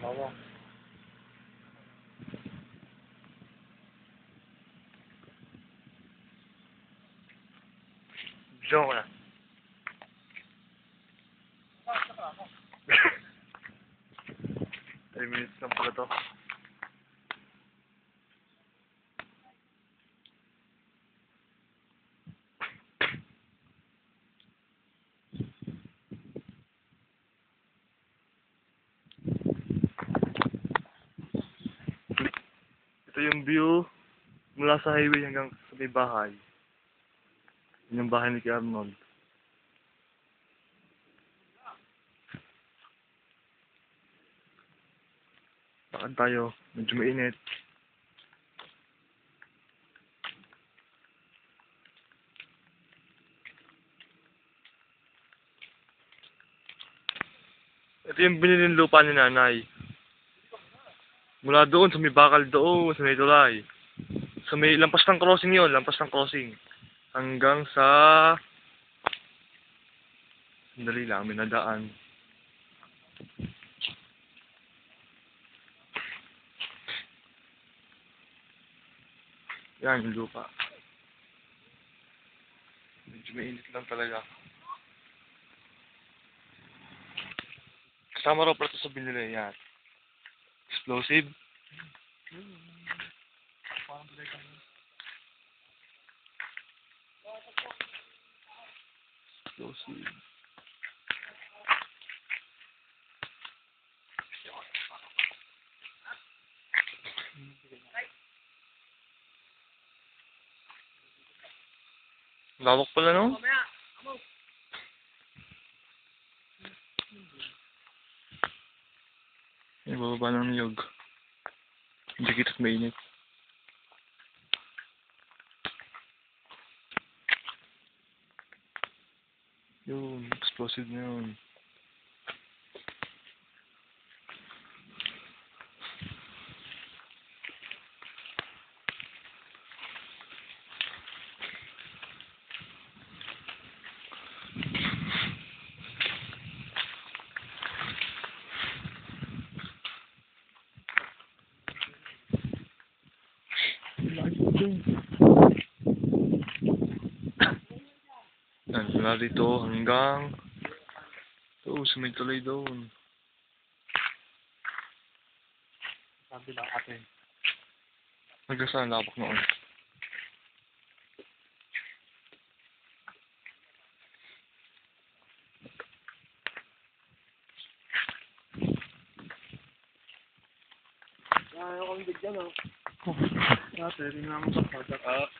Oo. Joke na. 3 minutes lang pala to. Ito yung view mula sa highway hanggang sa may bahay. Yun yung bahay ni Kuya Arnold. Lakad tayo. Medyo mainit. Ito yung binili lupa ni nanay. Mula doon, sa may bakal doon, sa may tulay. Sa may lampas ng crossing yun, lampas ng crossing. Hanggang sa... Sandali lang, may nadaan. Yan, yung lupa. Medyo mainit lang talaga. Kasama raw pala ito sa binili, yan. Explosive. Explosive. Lawak pala, no? Ay, bababa ng niyog. Hindi kita't mainit. Yun, explosive na yun. Yan, mula dito hanggang sa may tuloy doon. Sabi lang ate. Hanggang saan lapak noon? Ayaw kong bigyan, oh. Ate, rin naman sa product.